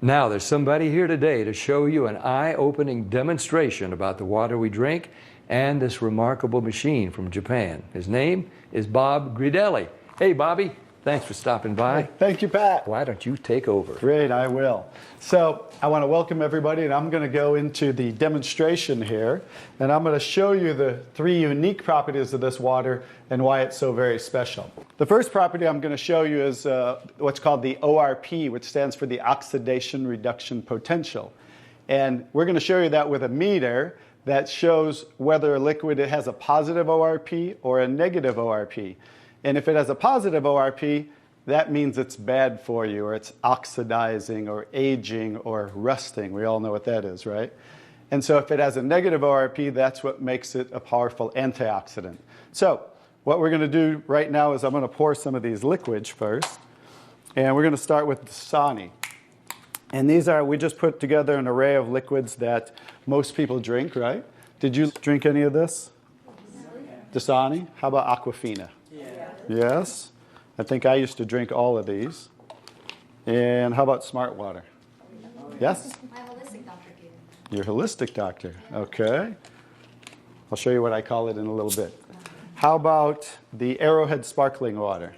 Now, there's somebody here today to show you an eye-opening demonstration about the water we drink and this remarkable machine from Japan. His name is Bob Gridelli. Hey, Bobby. Thanks for stopping by. Thank you, Pat. Why don't you take over? Great, I will. So I want to welcome everybody, and I'm going to go into the demonstration here, and I'm going to show you the three unique properties of this water and why it's so very special. The first property I'm going to show you is what's called the ORP, which stands for the oxidation reduction potential. And we're going to show you that with a meter that shows whether a liquid has a positive ORP or a negative ORP. And if it has a positive ORP, that means it's bad for you, or it's oxidizing, or aging, or rusting. We all know what that is, right? And so if it has a negative ORP, that's what makes it a powerful antioxidant. So what we're going to do right now is I'm going to pour some of these liquids first. And we're going to start with Dasani. And these are, we just put together an array of liquids that most people drink, right? Did you drink any of this? Dasani? How about Aquafina? Yes. I think I used to drink all of these. And how about Smart Water? Yes? My holistic doctor gave it. Your holistic doctor. Okay. I'll show you what I call it in a little bit. How about the Arrowhead sparkling water?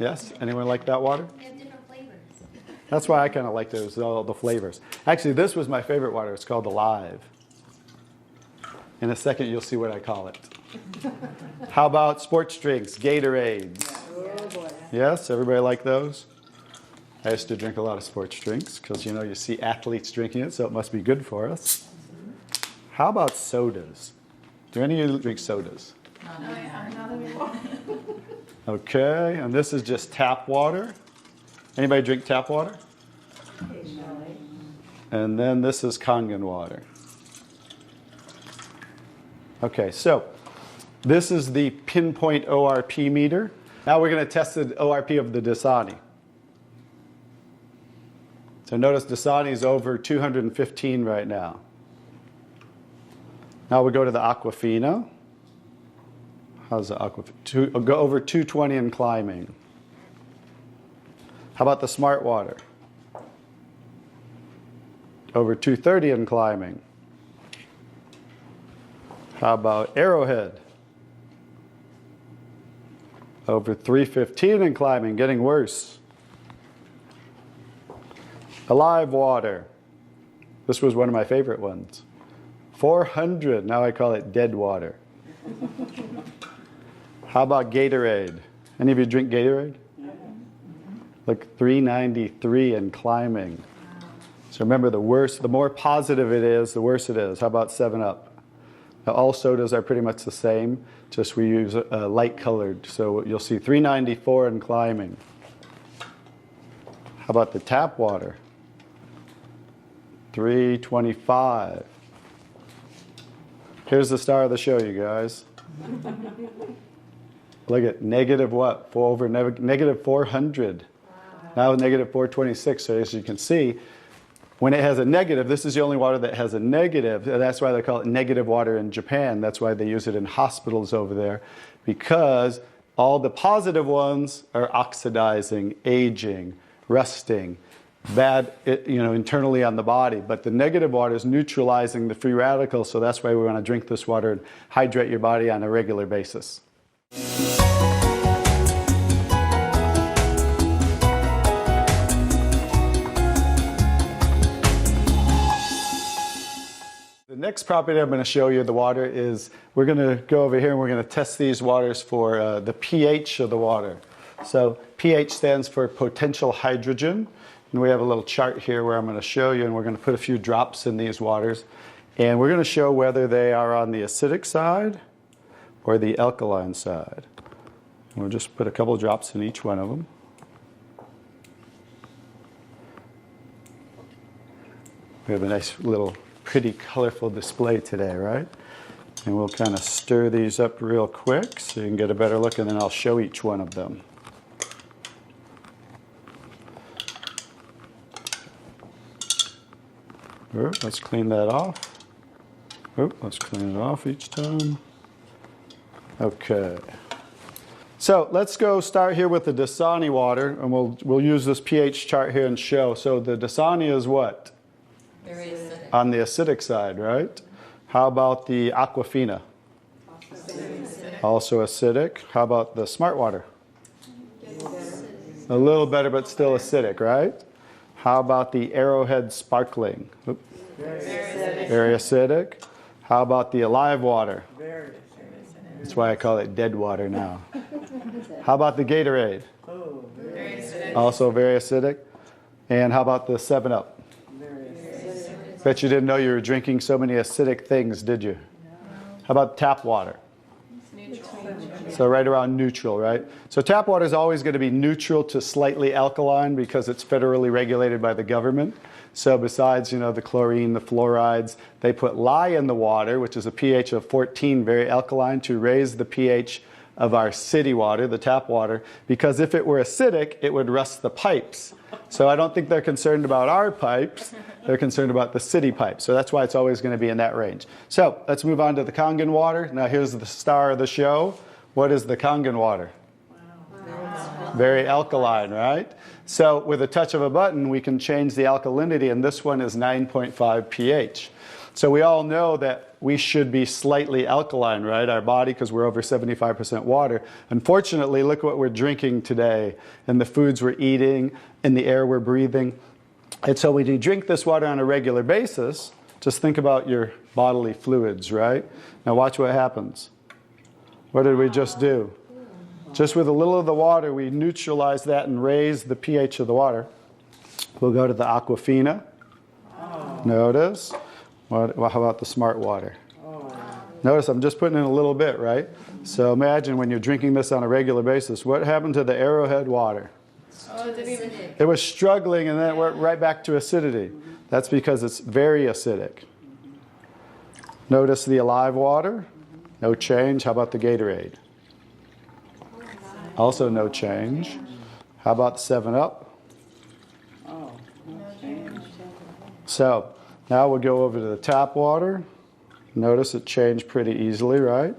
Yes? Anyone like that water? They have different flavors. That's why I kind of like those, all the flavors. Actually, this was my favorite water. It's called Alive. In a second, you'll see what I call it. How about sports drinks, Gatorades? Yes, everybody like those? I used to drink a lot of sports drinks because, you see athletes drinking it, so it must be good for us. How about sodas? Do any of you drink sodas? Not anymore. Okay, and this is just tap water. Anybody drink tap water? Occasionally. And then this is Kangen water. Okay, so this is the pinpoint ORP meter. Now we're going to test the ORP of the Dasani. So notice Dasani is over 215 right now. Now we go to the Aquafina. How's the Aquafina? Go over 220 and climbing. How about the Smart Water? Over 230 and climbing. How about Arrowhead? Over 315 and climbing, getting worse. Alive Water. This was one of my favorite ones. 400, now I call it dead water. How about Gatorade? Any of you drink Gatorade? Look, 393 and climbing. So remember, the more positive it is, the worse it is. How about 7-Up? Now, all sodas are pretty much the same, just we use light colored. So you'll see 394 and climbing. How about the tap water? 325. Here's the star of the show, you guys. Look at negative what? Negative 400. Wow. Now negative 426. So as you can see, when it has a negative, this is the only water that has a negative. That's why they call it negative water in Japan. That's why they use it in hospitals over there, because all the positive ones are oxidizing, aging, rusting, bad, internally on the body. But the negative water is neutralizing the free radicals, so that's why we want to drink this water and hydrate your body on a regular basis. The next property I'm going to show you, the water, is we're going to go over here and we're going to test these waters for the pH of the water. So pH stands for potential hydrogen. And we have a little chart here where I'm going to show you, and we're going to put a few drops in these waters. And we're going to show whether they are on the acidic side or the alkaline side. And we'll just put a couple drops in each one of them. We have a nice little pretty colorful display today, right? And we'll kind of stir these up real quick so you can get a better look, and then I'll show each one of them. Let's clean that off. Let's clean it off each time. Okay. So let's go start here with the Dasani water, and we'll use this pH chart here and show. So the Dasani is what? Very acidic. On the acidic side, right? How about the Aquafina? Also acidic. How about the Smart Water? A little better, but still acidic, right? How about the Arrowhead Sparkling? Oop. Very acidic. How about the Alive Water? Very acidic. That's why I call it dead water now. How about the Gatorade? Very acidic. Also very acidic. And how about the 7-Up? Very acidic. Bet you didn't know you were drinking so many acidic things, did you? How about tap water? So right around neutral, right? So tap water is always going to be neutral to slightly alkaline because it's federally regulated by the government. So besides, the chlorine, the fluorides, they put lye in the water, which is a pH of 14, very alkaline, to raise the pH of our city water, the tap water, because if it were acidic, it would rust the pipes. So I don't think they're concerned about our pipes. They're concerned about the city pipes. So that's why it's always going to be in that range. So let's move on to the Kangen water. Now here's the star of the show. What is the Kangen water? Wow. Very alkaline, right? So with a touch of a button, we can change the alkalinity, and this one is 9.5 pH. So we all know that we should be slightly alkaline, right? Our body, because we're over 75% water. Unfortunately, look what we're drinking today, and the foods we're eating, and the air we're breathing. And so when you drink this water on a regular basis, just think about your bodily fluids, right? Now watch what happens. What did we just do? Just with a little of the water, we neutralize that and raise the pH of the water. We'll go to the Aquafina. Notice. How about the Smart Water? Notice I'm just putting in a little bit, right? So imagine when you're drinking this on a regular basis, what happened to the Arrowhead water? Oh, it didn't even. It was struggling, and then it went right back to acidity. That's because it's very acidic. Notice the Alive Water. No change. How about the Gatorade? Also no change. How about the 7-Up? Oh, no change. So now we'll go over to the tap water. Notice it changed pretty easily, right?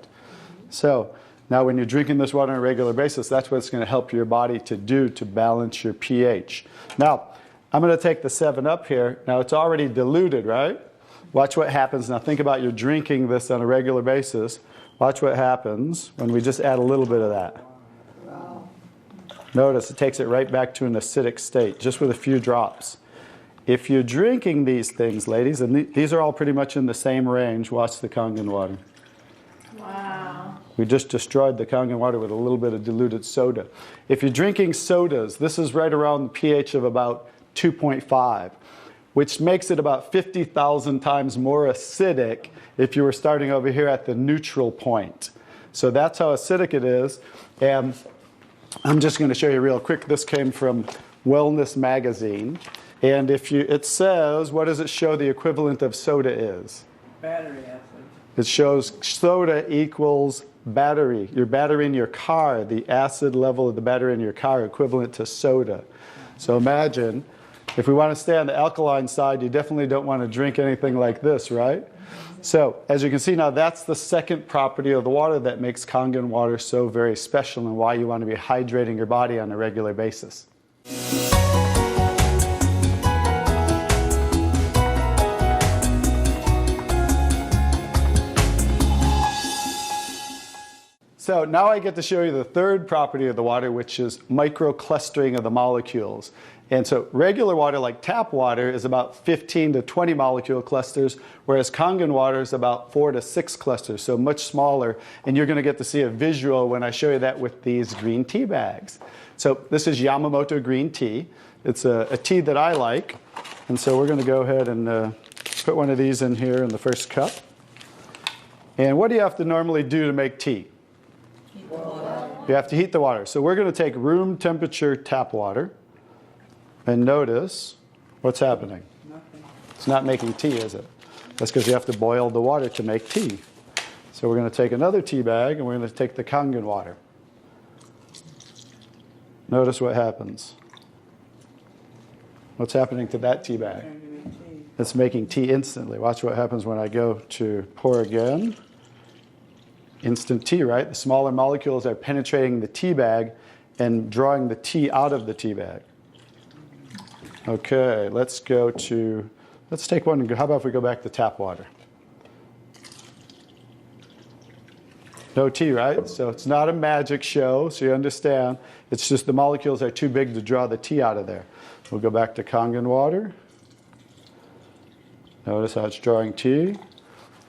So now when you're drinking this water on a regular basis, that's what it's going to help your body to do to balance your pH. Now, I'm going to take the 7-Up here. Now it's already diluted, right? Watch what happens. Now think about you're drinking this on a regular basis. Watch what happens when we just add a little bit of that. Notice it takes it right back to an acidic state, just with a few drops. If you're drinking these things, ladies, and these are all pretty much in the same range, watch the Kangen water. Wow. We just destroyed the Kangen water with a little bit of diluted soda. If you're drinking sodas, this is right around the pH of about 2.5, which makes it about 50,000 times more acidic if you were starting over here at the neutral point. So that's how acidic it is. And I'm just going to show you real quick. This came from Wellness Magazine. And it says, what does it show the equivalent of soda is? Battery acid. It shows soda equals battery. Your battery in your car, the acid level of the battery in your car equivalent to soda. So imagine, if we want to stay on the alkaline side, you definitely don't want to drink anything like this, right? So as you can see now, that's the second property of the water that makes Kangen water so very special and why you want to be hydrating your body on a regular basis. So now I get to show you the third property of the water, which is microclustering of the molecules. And so regular water, like tap water, is about 15 to 20 molecule clusters, whereas Kangen water is about 4 to 6 clusters, so much smaller. And you're going to get to see a visual when I show you that with these green tea bags. So this is Yamamoto green tea. It's a tea that I like. And so we're going to go ahead and put one of these in here in the first cup. And what do you have to normally do to make tea? Heat the water. You have to heat the water. So we're going to take room temperature tap water. And notice what's happening. Nothing. It's not making tea, is it? That's because you have to boil the water to make tea. So we're going to take another tea bag, and we're going to take the Kangen water. Notice what happens. What's happening to that tea bag? Trying to make tea. It's making tea instantly. Watch what happens when I go to pour again. Instant tea, right? The smaller molecules are penetrating the tea bag and drawing the tea out of the tea bag. Okay, let's take one and go. How about if we go back to tap water? No tea, right? So it's not a magic show, so you understand. It's just the molecules are too big to draw the tea out of there. We'll go back to Kangen water. Notice how it's drawing tea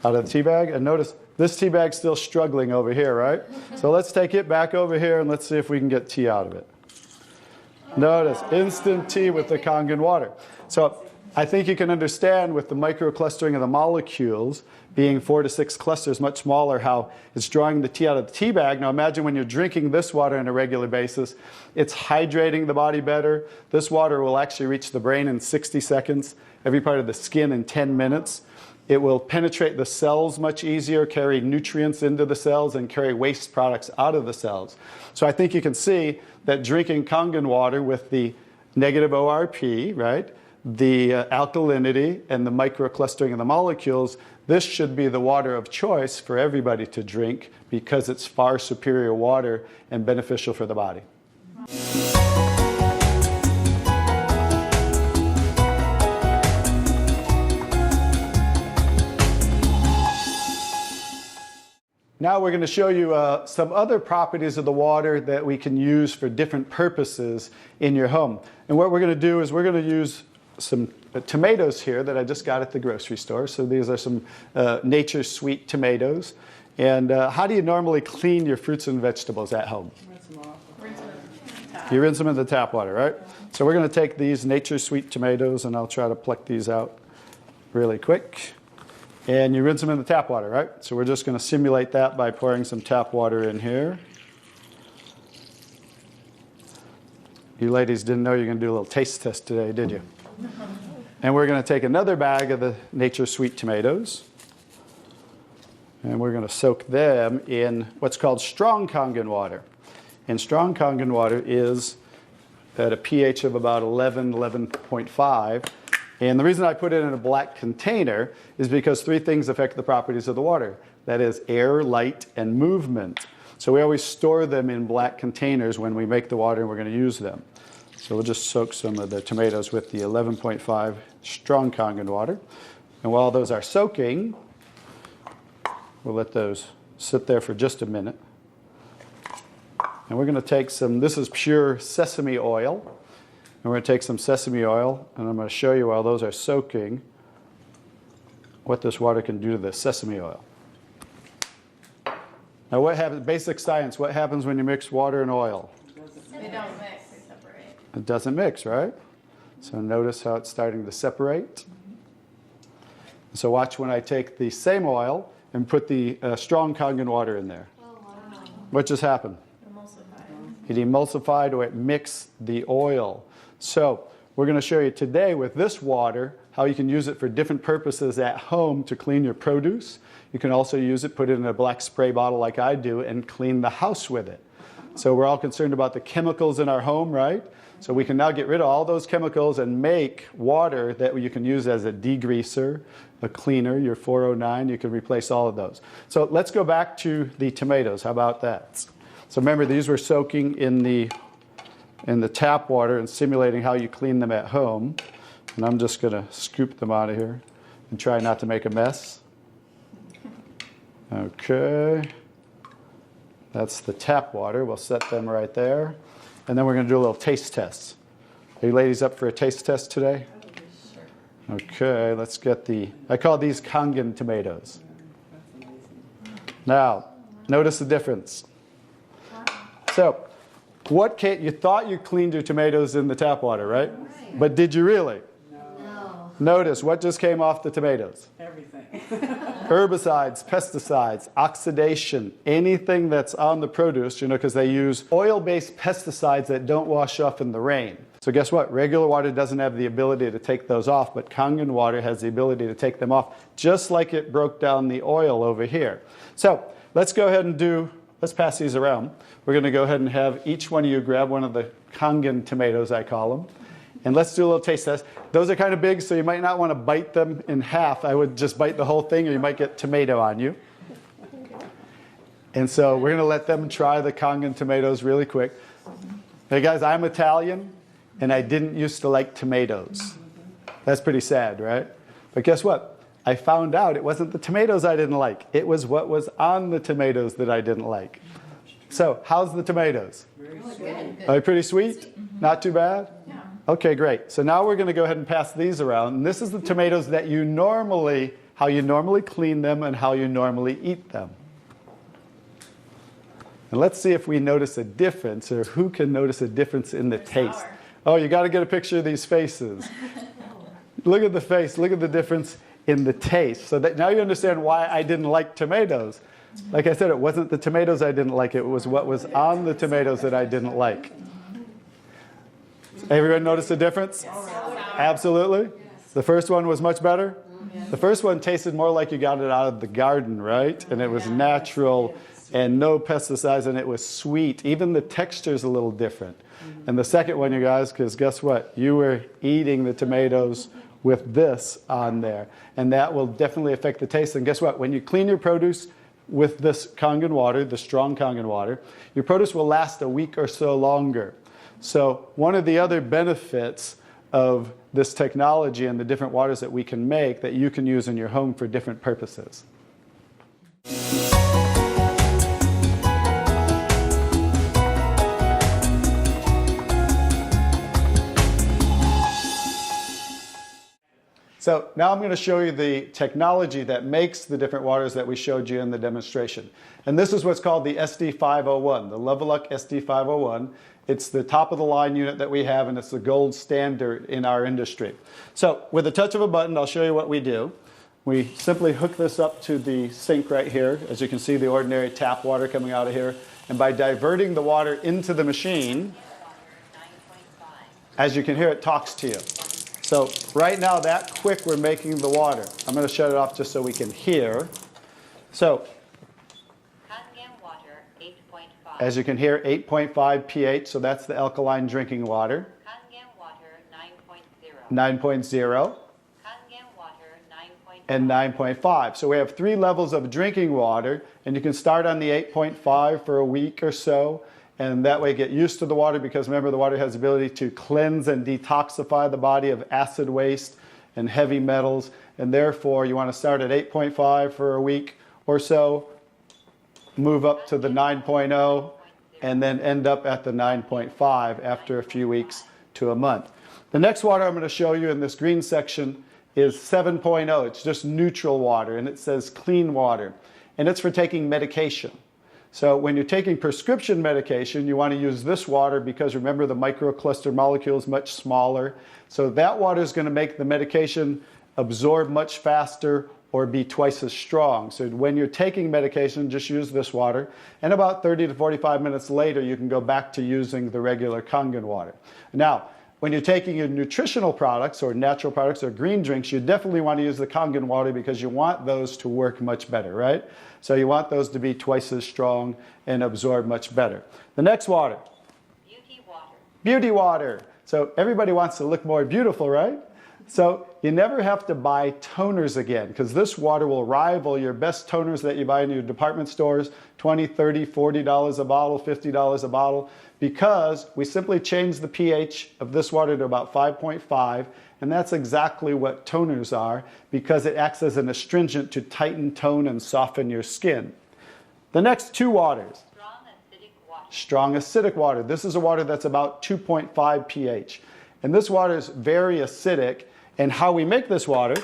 out of the tea bag. And notice this tea bag's still struggling over here, right? So let's take it back over here and let's see if we can get tea out of it. Notice instant tea with the Kangen water. So I think you can understand with the microclustering of the molecules being 4 to 6 clusters, much smaller, how it's drawing the tea out of the tea bag. Now imagine when you're drinking this water on a regular basis, it's hydrating the body better. This water will actually reach the brain in 60 seconds, every part of the skin in 10 minutes. It will penetrate the cells much easier, carry nutrients into the cells, and carry waste products out of the cells. So I think you can see that drinking Kangen water with the negative ORP, right, the alkalinity and the microclustering of the molecules, this should be the water of choice for everybody to drink because it's far superior water and beneficial for the body. Now we're going to show you some other properties of the water that we can use for different purposes in your home. And what we're going to do is we're going to use some tomatoes here that I just got at the grocery store. So these are some Nature's Sweet tomatoes. And how do you normally clean your fruits and vegetables at home? Rinse them off. You rinse them in the tap water, right? So we're going to take these Nature's Sweet tomatoes, and I'll try to pluck these out really quick. And you rinse them in the tap water, right? So we're just going to simulate that by pouring some tap water in here. You ladies didn't know you were going to do a little taste test today, did you? And we're going to take another bag of the Nature's Sweet tomatoes. And we're going to soak them in what's called strong Kangen water. And strong Kangen water is at a pH of about 11, 11.5. And the reason I put it in a black container is because 3 things affect the properties of the water. That is air, light, and movement. So we always store them in black containers when we make the water and we're going to use them. So we'll just soak some of the tomatoes with the 11.5 strong Kangen water. And while those are soaking, we'll let those sit there for just a minute. And we're going to take some, this is pure sesame oil. And we're going to take some sesame oil, and I'm going to show you while those are soaking what this water can do to the sesame oil. Now what happens, basic science, what happens when you mix water and oil? They don't mix, they separate. It doesn't mix, right? So notice how it's starting to separate. So watch when I take the same oil and put the strong Kangen water in there. Oh, wow. What just happened? Emulsified. It emulsified or it mixed the oil. So we're going to show you today with this water how you can use it for different purposes at home to clean your produce. You can also use it, put it in a black spray bottle like I do, and clean the house with it. So we're all concerned about the chemicals in our home, right? So we can now get rid of all those chemicals and make water that you can use as a degreaser, a cleaner, your 409. You can replace all of those. So let's go back to the tomatoes. How about that? So remember, these were soaking in the tap water and simulating how you clean them at home. And I'm just going to scoop them out of here and try not to make a mess. Okay. That's the tap water. We'll set them right there. And then we're going to do a little taste test. Are you ladies up for a taste test today? Okay, let's get I call these Kangen tomatoes. Now, notice the difference. So, you thought you cleaned your tomatoes in the tap water, right? But did you really? No. Notice what just came off the tomatoes. Everything. Herbicides, pesticides, oxidation, anything that's on the produce, because they use oil-based pesticides that don't wash off in the rain. So guess what? Regular water doesn't have the ability to take those off, but Kangen water has the ability to take them off, just like it broke down the oil over here. So let's go ahead and let's pass these around. We're going to go ahead and have each one of you grab one of the Kangen tomatoes, I call them. And let's do a little taste test. Those are kind of big, so you might not want to bite them in half. I would just bite the whole thing, or you might get tomato on you. And so we're going to let them try the Kangen tomatoes really quick. Hey guys, I'm Italian, and I didn't used to like tomatoes. That's pretty sad, right? But guess what? I found out it wasn't the tomatoes I didn't like. It was what was on the tomatoes that I didn't like. So, how's the tomatoes? Good. Are they pretty sweet? Not too bad? Yeah. Okay, great. So now we're going to go ahead and pass these around. And this is the tomatoes that you normally, how you normally clean them and how you normally eat them. And let's see if we notice a difference, or who can notice a difference in the taste. sour. Oh, you got to get a picture of these faces. Look at the face. Look at the difference in the taste. So that now you understand why I didn't like tomatoes. Like I said, it wasn't the tomatoes I didn't like. It was what was on the tomatoes that I didn't like. Everyone notice the difference? Absolutely. The first one was much better. The first one tasted more like you got it out of the garden, right? And it was natural and no pesticides, and it was sweet. Even the texture's a little different. And the second one, you guys, because guess what? You were eating the tomatoes with this on there. And that will definitely affect the taste. And guess what? When you clean your produce with this Kangen water, the strong Kangen water, your produce will last a week or so longer. So one of the other benefits of this technology and the different waters that we can make that you can use in your home for different purposes. So now I'm going to show you the technology that makes the different waters that we showed you in the demonstration. And this is what's called the SD501, the Leveluk SD501. It's the top of the line unit that we have, and it's the gold standard in our industry. So with the touch of a button, I'll show you what we do. We simply hook this up to the sink right here. As you can see, the ordinary tap water coming out of here. And by diverting the water into the machine, as you can hear, it talks to you. So right now, that quick, we're making the water. I'm going to shut it off just so we can hear. So Kangen water 8.5. as you can hear, 8.5 pH, so that's the alkaline drinking water. Kangen water 9.0. 9.0 Kangen water 9.5. and 9.5. So we have 3 levels of drinking water, and you can start on the 8.5 for a week or so. And that way get used to the water, because remember, the water has the ability to cleanse and detoxify the body of acid waste and heavy metals. And therefore, you want to start at 8.5 for a week or so, move up to the 9.0, and then end up at the 9.5 after a few weeks to a month. The next water I'm going to show you in this green section is 7.0. It's just neutral water, and it says clean water. And it's for taking medication. So when you're taking prescription medication, you want to use this water because remember, the microcluster molecule is much smaller. So that water is going to make the medication absorb much faster or be twice as strong. So when you're taking medication, just use this water. And about 30 to 45 minutes later, you can go back to using the regular Kangen water. Now, when you're taking your nutritional products or natural products or green drinks, you definitely want to use the Kangen water because you want those to work much better, right? So you want those to be twice as strong and absorb much better. The next water. Beauty water. Beauty water. So everybody wants to look more beautiful, right? So you never have to buy toners again, because this water will rival your best toners that you buy in your department stores, $20, $30, $40 a bottle, $50 a bottle, because we simply change the pH of this water to about 5.5, and that's exactly what toners are, because it acts as an astringent to tighten, tone, and soften your skin. The next 2 waters. Strong acidic water. Strong acidic water. This is a water that's about 2.5 pH. And this water is very acidic. And how we make this water?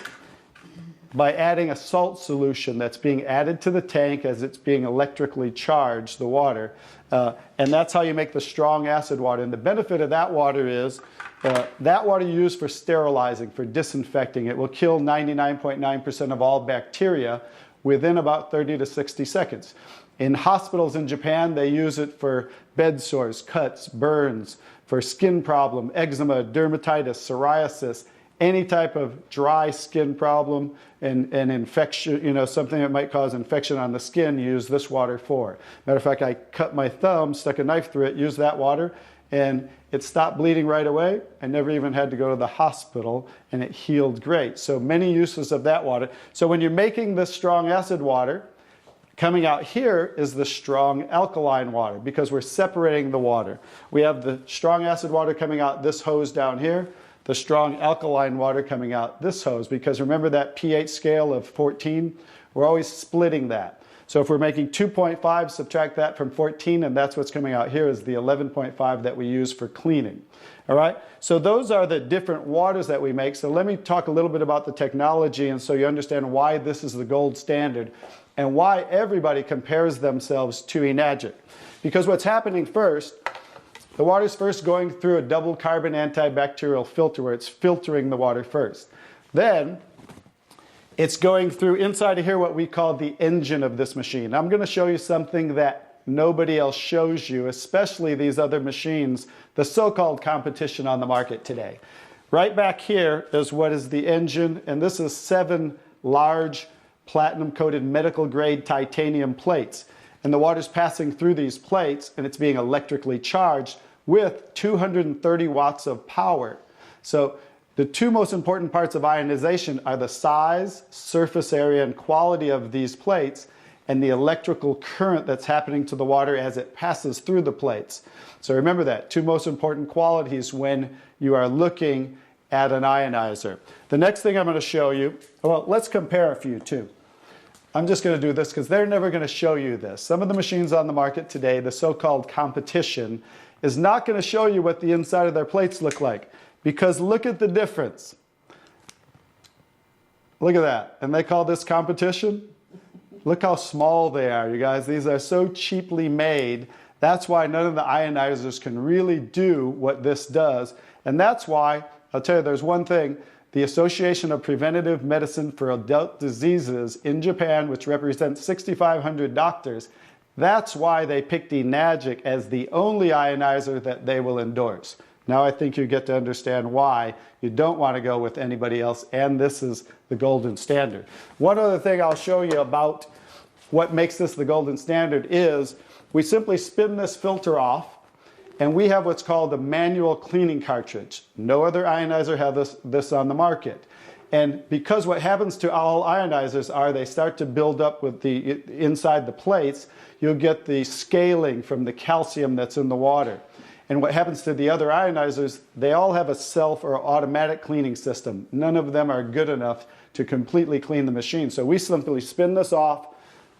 By adding a salt solution that's being added to the tank as it's being electrically charged, the water. And that's how you make the strong acid water. And the benefit of that water is that water you use for sterilizing, for disinfecting. It will kill 99.9% of all bacteria within about 30 to 60 seconds. In hospitals in Japan, they use it for bed sores, cuts, burns, for skin problem, eczema, dermatitis, psoriasis, any type of dry skin problem and infection, something that might cause infection on the skin, use this water for. Matter of fact, I cut my thumb, stuck a knife through it, used that water, and it stopped bleeding right away. I never even had to go to the hospital, and it healed great. So many uses of that water. So when you're making this strong acid water, Coming out here is the strong alkaline water because we're separating the water. We have the strong acid water coming out this hose down here, the strong alkaline water coming out this hose, because remember that pH scale of 14? We're always splitting that. So if we're making 2.5, subtract that from 14, and that's what's coming out here is the 11.5 that we use for cleaning. All right, so those are the different waters that we make. So let me talk a little bit about the technology, and so you understand why this is the gold standard and why everybody compares themselves to Enagic. Because what's happening first, the water's first going through a double carbon antibacterial filter where it's filtering the water first. Then it's going through inside of here what we call the engine of this machine. I'm going to show you something that nobody else shows you, especially these other machines, the so-called competition on the market today. Right back here is what is the engine, and this is 7 large platinum-coated medical-grade titanium plates. And the water's passing through these plates, and it's being electrically charged with 230 watts of power. So the two most important parts of ionization are the size, surface area, and quality of these plates, and the electrical current that's happening to the water as it passes through the plates. So remember that, two most important qualities when you are looking at an ionizer. The next thing I'm going to show you, well, let's compare a few too. I'm just going to do this because they're never going to show you this. Some of the machines on the market today, the so-called competition, is not going to show you what the inside of their plates look like. Because look at the difference. Look at that. And they call this competition? Look how small they are, you guys. These are so cheaply made. That's why none of the ionizers can really do what this does. And that's why, I'll tell you, there's one thing. The Association of Preventive Medicine for Adult Diseases in Japan, which represents 6,500 doctors, that's why they picked Enagic as the only ionizer that they will endorse. Now I think you get to understand why you don't want to go with anybody else, and this is the golden standard. One other thing I'll show you about what makes this the golden standard is we simply spin this filter off, and we have what's called a manual cleaning cartridge. No other ionizer has this on the market. And because what happens to all ionizers are they start to build up with the inside the plates, you'll get the scaling from the calcium that's in the water. And what happens to the other ionizers, they all have a self or automatic cleaning system. None of them are good enough to completely clean the machine. So we simply spin this off,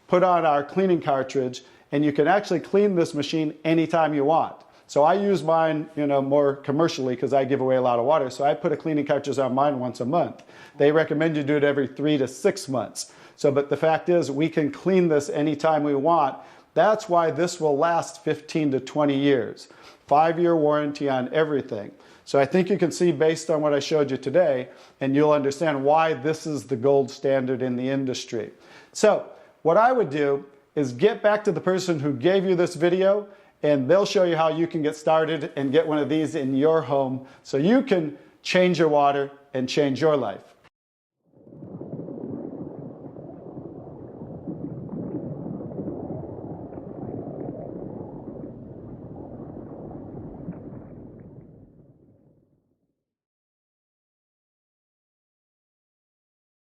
put on our cleaning cartridge, and you can actually clean this machine anytime you want. So I use mine, more commercially because I give away a lot of water. So I put a cleaning cartridge on mine once a month. They recommend you do it every 3 to 6 months. But the fact is, we can clean this anytime we want. That's why this will last 15 to 20 years. 5-year warranty on everything. So I think you can see based on what I showed you today, and you'll understand why this is the gold standard in the industry. So what I would do is get back to the person who gave you this video, and they'll show you how you can get started and get one of these in your home so you can change your water and change your life.